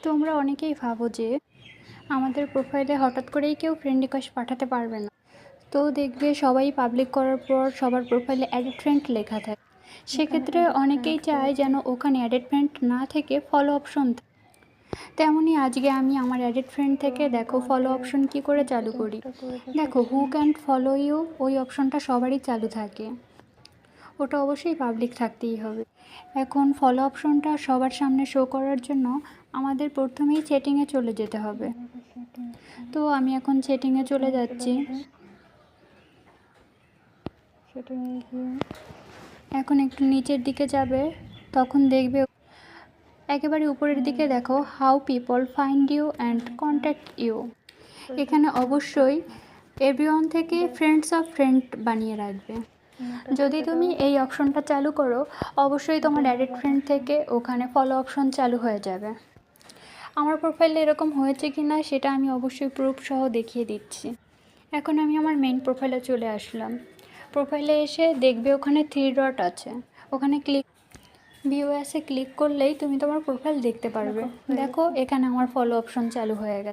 তোমরা অনেকেই ভাবো যে আমাদের প্রোফাইলে হঠাৎ করেই কেউ ফ্রেন্ড রিকোয়েস্ট পাঠাতে পারবে না। তো দেখবে সবাই পাবলিক করার পর সবার প্রোফাইলে অ্যাডেড ফ্রেন্ড লেখা থাকে। সেক্ষেত্রে অনেকেই চায় যেন ওখানে অ্যাডেড ফ্রেন্ড না থেকে ফলো অপশন। তেমনই আজকে আমি আমার অ্যাডেড ফ্রেন্ড থেকে দেখো ফলো অপশন কি করে চালু করি। দেখো হু ক্যান ফলো ইউ, ওই অপশনটা সবারই চালু থাকে, ওটা অবশ্যই পাবলিক থাকতেই হবে। এখন ফলো অপশনটা সবার সামনে শো করার জন্য আমাদের প্রথমেই সেটিংয়ে চলে যেতে হবে। তো আমি এখন সেটিংয়ে চলে যাচ্ছি। এখন একটু নিচের দিকে যাবে, তখন দেখবে একেবারে উপরের দিকে দেখো how people find you and contact you. এখানে অবশ্যই এভরিওয়ান থেকে ফ্রেন্ডস অফ ফ্রেন্ড বানিয়ে রাখবে। যদি তুমি এই অপশনটা চালু করো অবশ্যই তোমার অ্যাডেড ফ্রেন্ড থেকে ওখানে ফলো অপশন চালু হয়ে যাবে। আমার প্রোফাইলে এরকম হয়েছে কি না সেটা আমি অবশ্যই প্রুফ সহ দেখিয়ে দিচ্ছি। এখন আমি আমার মেইন প্রোফাইলে চলে আসলাম। প্রোফাইলে এসে দেখবে ওখানে 3 ডট আছে, ওখানে ভিউ অ্যাসে ক্লিক করলেই তুমি তোমার প্রোফাইল দেখতে পারবে। দেখো এখানে আমার ফলো অপশন চালু হয়ে গেছে।